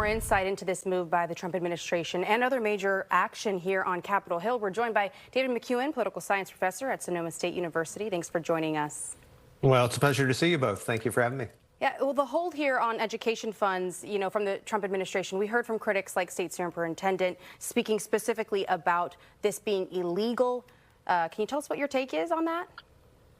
more insight into this move by the Trump administration and other major action here on Capitol Hill, we're joined by David McEwen, political science professor at Sonoma State University. Thanks for joining us. Well, it's a pleasure to see you both. Thank you for having me. Yeah, well, the hold here on education funds, from the Trump administration, we heard from critics like State Superintendent speaking specifically about this being illegal. Can you tell us what your take is on that?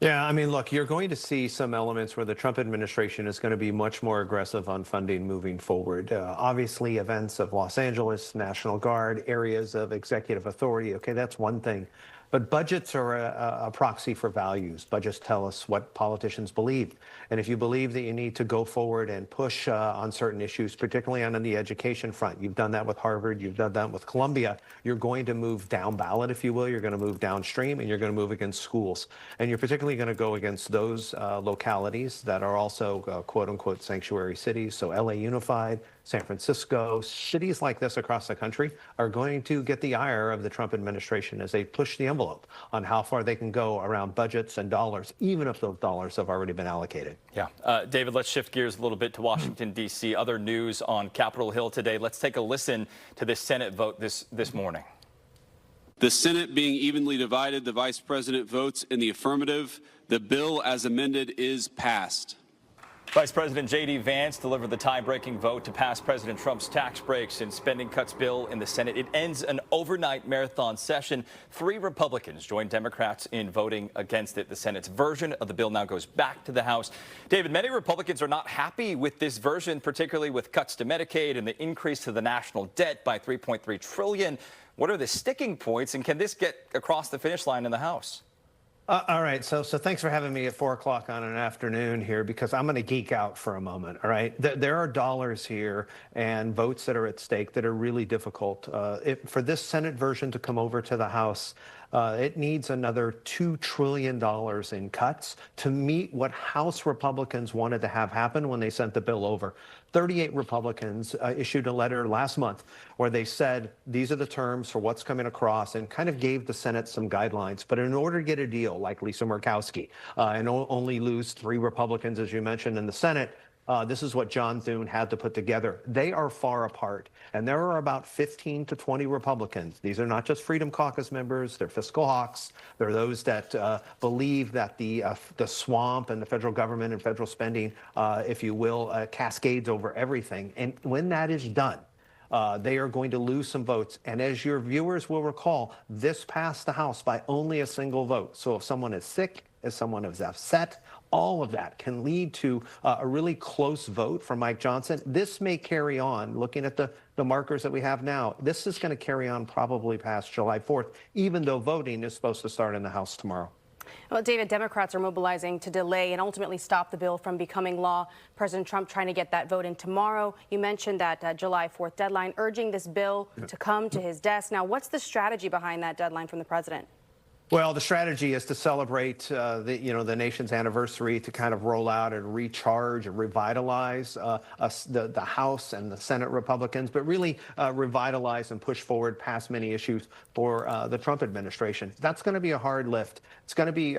Yeah, I mean, look, you're going to see some elements where the Trump administration is going to be much more aggressive on funding moving forward. Obviously, events of Los Angeles, National Guard, areas of executive authority, okay, that's one thing. But budgets are a proxy for values. Budgets tell us what politicians believe. And if you believe that you need to go forward and push on certain issues, particularly on the education front, you've done that with Harvard, you've done that with Columbia, you're going to move down ballot, if you will. You're going to move downstream, and you're going to move against schools. And you're particularly going to go against those localities that are also quote unquote sanctuary cities. So LA Unified, San Francisco, cities like this across the country are going to get the ire of the Trump administration as they push the envelope on how far they can go around budgets and dollars, even if those dollars have already been allocated. Yeah. David, let's shift gears a little bit to Washington, D.C. Other news on Capitol Hill today. Let's take a listen to this Senate vote this morning. The Senate being evenly divided, the Vice President votes in the affirmative. The bill as amended is passed. Vice President J.D. Vance delivered the tie-breaking vote to pass President Trump's tax breaks and spending cuts bill in the Senate. It ends an overnight marathon session. 3 Republicans joined Democrats in voting against it. The Senate's version of the bill now goes back to the House. David, many Republicans are not happy with this version, particularly with cuts to Medicaid and the increase to the national debt by $3.3 trillion. What are the sticking points, and can this get across the finish line in the House? All right, so thanks for having me at 4 o'clock on an afternoon here, because I'm going to geek out for a moment, all right? There are dollars here and votes that are at stake that are really difficult. For this Senate version to come over to the House, it needs another $2 trillion in cuts to meet what House Republicans wanted to have happen when they sent the bill over. 38 Republicans issued a letter last month where they said these are the terms for what's coming across and kind of gave the Senate some guidelines. But in order to get a deal like Lisa Murkowski and only lose 3 Republicans, as you mentioned, in the Senate, this is what John Thune had to put together. They are far apart, and there are about 15 to 20 Republicans. These are not just Freedom Caucus members. They're fiscal hawks. They're those that believe that the swamp and the federal government and federal spending, if you will, cascades over everything. And when that is done, they are going to lose some votes. And as your viewers will recall, this passed the House by only a single vote. So if someone is sick, if someone is upset, all of that can lead to a really close vote for Mike Johnson. This may carry on, looking at the markers that we have now, this is going to carry on probably past July 4th, even though voting is supposed to start in the House tomorrow. Well, David, Democrats are mobilizing to delay and ultimately stop the bill from becoming law. President Trump trying to get that vote in tomorrow. You mentioned that July 4th deadline, urging this bill to come to his desk. Now, what's the strategy behind that deadline from the president? Well, the strategy is to celebrate the nation's anniversary, to kind of roll out and recharge and revitalize the House and the Senate Republicans, but really revitalize and push forward past many issues for the Trump administration. That's going to be a hard lift. It's going to be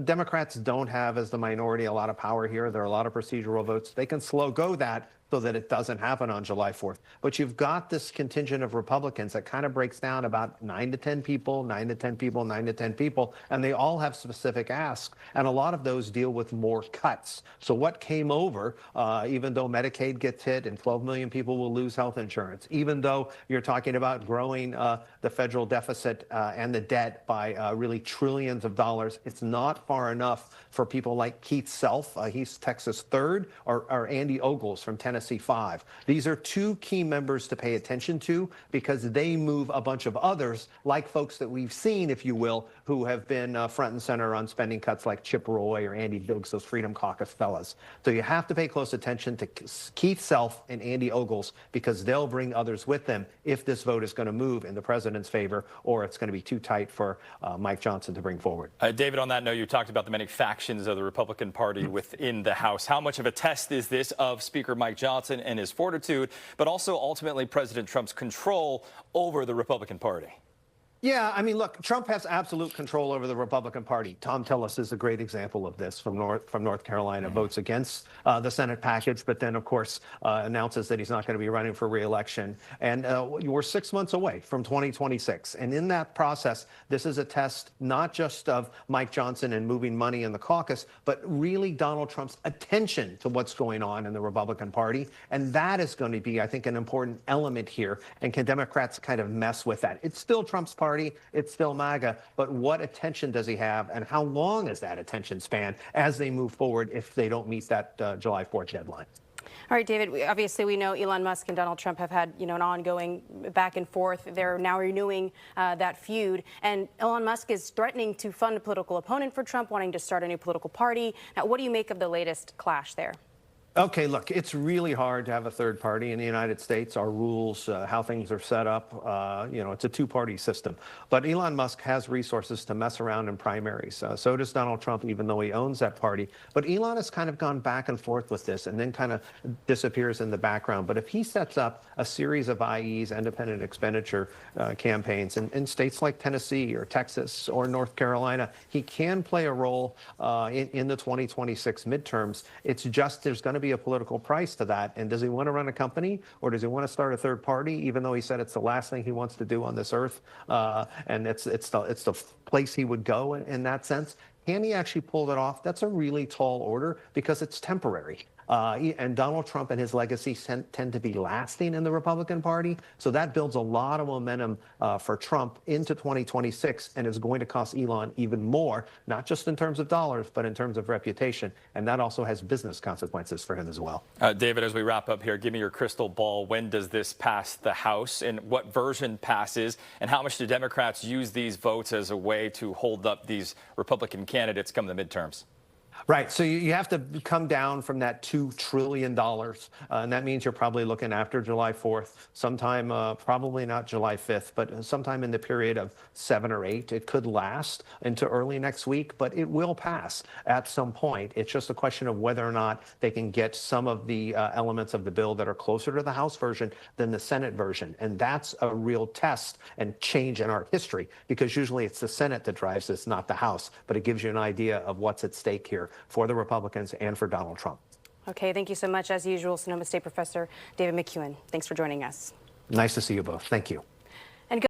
Democrats don't have, as the minority, a lot of power here. There are a lot of procedural votes. They can slow go that so that it doesn't happen on July 4th. But you've got this contingent of Republicans that kind of breaks down about 9 to 10 people, 9 to 10 people, 9 to 10 people, and they all have specific asks, and a lot of those deal with more cuts. So what came over, even though Medicaid gets hit and 12 million people will lose health insurance, even though you're talking about growing the federal deficit and the debt by really trillions of dollars, it's not far enough for people like Keith Self, he's Texas 3rd, or Andy Ogles from Tennessee 5. These are 2 key members to pay attention to, because they move a bunch of others, like folks that we've seen, if you will, who have been front and center on spending cuts, like Chip Roy or Andy Biggs, those Freedom Caucus fellas. So you have to pay close attention to Keith Self and Andy Ogles, because they'll bring others with them if this vote is going to move in the president's favor, or it's going to be too tight for Mike Johnson to bring forward. David, on that note, you talked about the many factions of the Republican Party within the House. How much of a test is this of Speaker Mike Johnson and his fortitude, but also ultimately President Trump's control over the Republican Party? Yeah, I mean, look, Trump has absolute control over the Republican Party. Tom Tillis is a great example of this from North Carolina. Votes against the Senate package, but then, of course, announces that he's not going to be running for re-election. And we're 6 months away from 2026. And in that process, this is a test not just of Mike Johnson and moving money in the caucus, but really Donald Trump's attention to what's going on in the Republican Party. And that is going to be, I think, an important element here. And can Democrats kind of mess with that? It's still Trump's party. It's still MAGA, but what attention does he have, and how long is that attention span as they move forward if they don't meet that July 4th deadline? All right, David, obviously we know Elon Musk and Donald Trump have had, an ongoing back and forth. They're now renewing that feud. And Elon Musk is threatening to fund a political opponent for Trump, wanting to start a new political party. Now, what do you make of the latest clash there? Okay, look, it's really hard to have a third party in the United States. Our rules, how things are set up, it's a two-party system. But Elon Musk has resources to mess around in primaries. So does Donald Trump, even though he owns that party. But Elon has kind of gone back and forth with this and then kind of disappears in the background. But if he sets up a series of IEs, independent expenditure campaigns, in states like Tennessee or Texas or North Carolina, he can play a role in the 2026 midterms. It's just there's going to be a political price to that. And does he want to run a company, or does he want to start a third party, even though he said it's the last thing he wants to do on this earth? And it's the place he would go in that sense. Can he actually pull it off? That's a really tall order because it's temporary. And Donald Trump and his legacy tend to be lasting in the Republican Party. So that builds a lot of momentum for Trump into 2026 and is going to cost Elon even more, not just in terms of dollars, but in terms of reputation. And that also has business consequences for him as well. David, as we wrap up here, give me your crystal ball. When does this pass the House, and what version passes? And how much do Democrats use these votes as a way to hold up these Republican candidates come the midterms? Right. So you have to come down from that $2 trillion. And that means you're probably looking after July 4th, sometime, probably not July 5th, but sometime in the period of 7 or 8. It could last into early next week, but it will pass at some point. It's just a question of whether or not they can get some of the elements of the bill that are closer to the House version than the Senate version. And that's a real test and change in our history, because usually it's the Senate that drives this, not the House. But it gives you an idea of what's at stake here for the Republicans and for Donald Trump. Okay, thank you so much. As usual, Sonoma State professor David McEwen, thanks for joining us. Nice to see you both. Thank you.